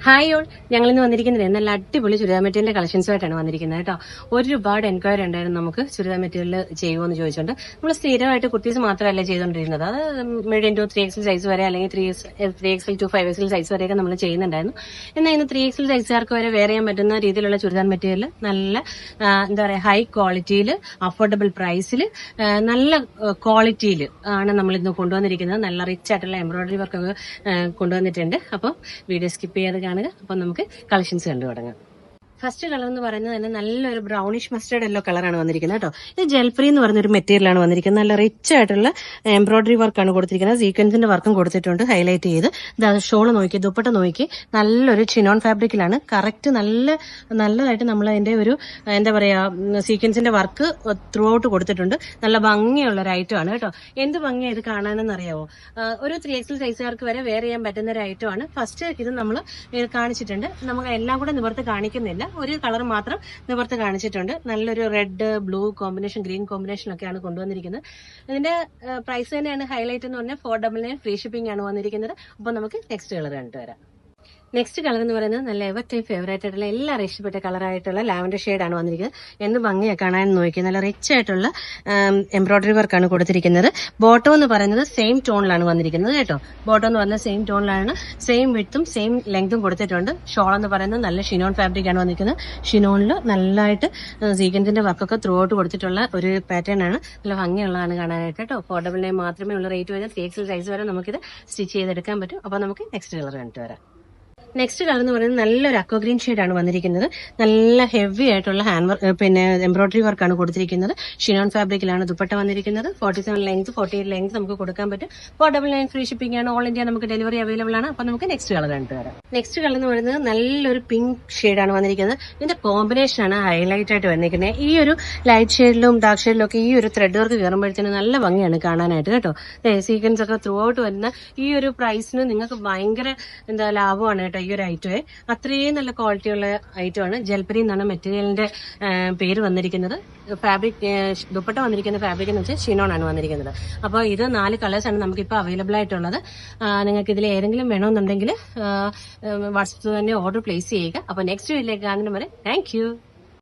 Hi all, ഞങ്ങൾ ഇന്ന് വന്നിരിക്കുന്നത് നല്ല അടിപൊളി ചുരിദാർ മെറ്റീരിയലിന്റെ കളക്ഷൻസുമായിട്ടാണ് വന്നിരിക്കുന്നത് കേട്ടോ. ഒരുപാട് എൻക്വയറി ഉണ്ടായിരുന്നു നമുക്ക് ചുരിദാർ മെറ്റീരിയൽ ചെയ്യുമോ എന്ന് ചോദിച്ചുകൊണ്ട്. നമ്മൾ സ്ഥിരമായിട്ട് കുർത്തീസ് മാത്രമല്ല ചെയ്തുകൊണ്ടിരുന്നത്, അത് മീഡിയം ടു 3XL സൈസ് വരെ അല്ലെങ്കിൽ 3XL ടു 5XL സൈസ് വരെയൊക്കെ നമ്മൾ ചെയ്യുന്നുണ്ടായിരുന്നു. എന്നാൽ ഇന്ന് 3XL സൈസുകാർക്ക് വരെ വെയർ ചെയ്യാൻ പറ്റുന്ന രീതിയിലുള്ള ചുരിദാർ മെറ്റീരിയൽ നല്ല എന്താ പറയുക ഹൈ ക്വാളിറ്റിയിൽ അഫോർഡബിൾ പ്രൈസിൽ നല്ല ക്വാളിറ്റിയിൽ ആണ് നമ്മൾ ഇന്ന് കൊണ്ടുവന്നിരിക്കുന്നത്. നല്ല റിച്ച് ആയിട്ടുള്ള എംബ്രോയിഡറി വർക്കൊക്കെ കൊണ്ടുവന്നിട്ടുണ്ട്. അപ്പോൾ വീഡിയോ സ്കിപ്പ് ചെയ്യാതെ കാണുക. അപ്പൊ നമുക്ക് കളക്ഷൻസ് കണ്ടു തുടങ്ങാം. ഫസ്റ്റ് കളർ എന്ന് പറയുന്നത് തന്നെ നല്ലൊരു ബ്രൗണിഷ് മസ്റ്റേർഡ് യെല്ലോ കളറാണ് വന്നിരിക്കുന്നത് കേട്ടോ. ഇത് ജെൽപ്രി എന്ന് പറഞ്ഞൊരു മെറ്റീരിയലാണ് വന്നിരിക്കുന്നത്. നല്ല റിച്ച് ആയിട്ടുള്ള എംബ്രോയിഡറി വർക്കാണ് കൊടുത്തിരിക്കുന്നത്. സീക്വൻസിന്റെ വർക്കും കൊടുത്തിട്ടുണ്ട് ഹൈലൈറ്റ് ചെയ്ത്. ഇത് ഷോള് നോക്കി, ദുപ്പട്ട നോക്കി, നല്ലൊരു ചിനോൺ ഫാബ്രിക്കിലാണ്. കറക്റ്റ് നല്ലതായിട്ട് നമ്മൾ അതിന്റെ ഒരു എന്താ പറയാ സീക്വൻസിന്റെ വർക്ക് ത്രൂ ഔട്ട് കൊടുത്തിട്ടുണ്ട്. നല്ല ഭംഗിയുള്ള ഒരു ഐറ്റം ആണ് കേട്ടോ. എന്ത് ഭംഗിയാണ് ഇത് കാണാനെന്ന് അറിയാവോ? ഒരു 3XL സൈസുകാർക്ക് വരെ വെയർ ചെയ്യാൻ പറ്റുന്ന ഒരു ഐറ്റം ആണ്. ഫസ്റ്റ് ഇത് നമ്മൾ കാണിച്ചിട്ടുണ്ട്. നമുക്ക് എല്ലാം കൂടെ നിവർത്ത് കാണിക്കുന്നില്ല, ഒരു കളർ മാത്രം നിവർത്ത് കാണിച്ചിട്ടുണ്ട്. നല്ലൊരു red, blue combination, green combination ഒക്കെയാണ് കൊണ്ടുവന്നിരിക്കുന്നത്. ഇതിന്റെ പ്രൈസ് തന്നെയാണ് ഹൈലൈറ്റ് എന്ന് പറഞ്ഞാൽ 499 ഫ്രീ ഷിപ്പിംഗ് ആണ് വന്നിരിക്കുന്നത്. അപ്പോൾ നമുക്ക് നെക്സ്റ്റ് കളർ കണ്ടുവരാം. നെക്സ്റ്റ് കളർ എന്ന് പറയുന്നത് നല്ല എവർ ടൈം ഫേവറേറ്റ് ആയിട്ടുള്ള എല്ലാവരും ഇഷ്ടപ്പെട്ട കളറായിട്ടുള്ള ലാവൻഡർ ഷെയ്ഡാണ് വന്നിരിക്കുന്നത്. എന്ത് ഭംഗിയാണ് കാണാൻ നോക്കി. നല്ല റിച്ച് ആയിട്ടുള്ള എംബ്രോയിഡറി വർക്കാണ് കൊടുത്തിരിക്കുന്നത്. ബോട്ടം എന്ന് പറയുന്നത് സെയിം ടോണിലാണ് വന്നിരിക്കുന്നത് കേട്ടോ. ബോട്ടം എന്ന് പറയുന്നത് സെയിം ടോണിലാണ്, സെയിം വിഡ്ത്തും സെയിം ലെങ്തും കൊടുത്തിട്ടുണ്ട്. ഷോൾ എന്ന് പറയുന്നത് നല്ല ഷിനോൺ ഫാബ്രിക് ആണ് വന്നിരിക്കുന്നത്. ഷിനോണിൽ നല്ലതായിട്ട് സീക്വൻസിന്റെ വർക്കൊക്കെ ത്രൂ ഔട്ട് കൊടുത്തിട്ടുള്ള ഒരു പാറ്റേൺ ആണ്. നല്ല ഭംഗിയുള്ളതാണ് കാണാനായിട്ട് കേട്ടോ. അഫോർഡബിളിനെ മാത്രമേ ഉള്ള റേറ്റ് വരുന്നത്. 3XL സൈസ് വരെ നമുക്കിത് സ്റ്റിച്ച് ചെയ്തെടുക്കാൻ പറ്റും. അപ്പോൾ നമുക്ക് നെക്സ്റ്റ് കളർ കണ്ടിട്ട് വരാം. നെക്സ്റ്റ് കളർ എന്ന് പറയുന്നത് നല്ലൊരു അക്വ ഗ്രീൻ ഷെയ്ഡാണ് വന്നിരിക്കുന്നത്. നല്ല ഹെവി ആയിട്ടുള്ള ഹാൻഡ് വർക്ക് എംബ്രോയിഡറി വർക്കാണ് കൊടുത്തിരിക്കുന്നത്. ഷിനോൺ ഫാബ്രിക്കിലാണ് ദുപ്പട്ട വന്നിരിക്കുന്നത്. 47 ലെങ്ത് 48 ലെങ്ത് നമുക്ക് കൊടുക്കാൻ പറ്റും. 499 ഫ്രീ ഷിപ്പിംഗ് ആണ്. ഓൾ ഇന്ത്യ നമുക്ക് ഡെലിവറി അവൈലബിൾ ആണ്. അപ്പൊ നമുക്ക് നെക്സ്റ്റ് കളർ കണ്ടു വരാം. നെക്സ്റ്റ് കളർ എന്ന് പറയുന്നത് നല്ലൊരു പിങ്ക് ഷെയ്ഡാണ് വന്നിരിക്കുന്നത്. ഇതിന്റെ കോമ്പിനേഷൻ ആണ് ഹൈലൈറ്റ് ആയിട്ട് വന്നിരിക്കുന്നത്. ഈ ഒരു ലൈറ്റ് ഷെയ്ഡിലും ഡാർക്ക് ഷെയ്ഡിലും ഒക്കെ ഈ ഒരു ത്രെഡ് വർക്ക് കയറുമ്പോഴത്തേനും നല്ല ഭംഗിയാണ് കാണാനായിട്ട് കേട്ടോ. സീക്വൻസ് ഒക്കെ ത്രൂ ഔട്ട് വരുന്ന ഈ ഒരു പ്രൈസിന് നിങ്ങൾക്ക് ഭയങ്കര ലാഭമാണ് കേട്ടോ. ഈ ഒരു ഐറ്റമേ അത്രയും നല്ല ക്വാളിറ്റി ഉള്ള ഐറ്റമാണ്. ജൽപരി എന്നാണ് മെറ്റീരിയലിന്റെ പേര് വന്നിരിക്കുന്നത്. ഫാബ്രിക് ദുപ്പട്ട വന്നിരിക്കുന്ന ഫാബ്രിക് എന്ന് വെച്ചാൽ ഷിനോൺ ആണ് വന്നിരിക്കുന്നത്. അപ്പോൾ ഇത് 4 കളേഴ്സാണ് നമുക്കിപ്പോൾ അവൈലബിൾ ആയിട്ടുള്ളത്. നിങ്ങൾക്ക് ഇതിൽ ഏതെങ്കിലും വേണമെന്നുണ്ടെങ്കിൽ വാട്സപ്പിൽ തന്നെ ഓർഡർ പ്ലേസ് ചെയ്യുക. അപ്പോൾ നെക്സ്റ്റ് വീഡിയോയിലേക്ക് കാണുന്നവരെ താങ്ക് യു.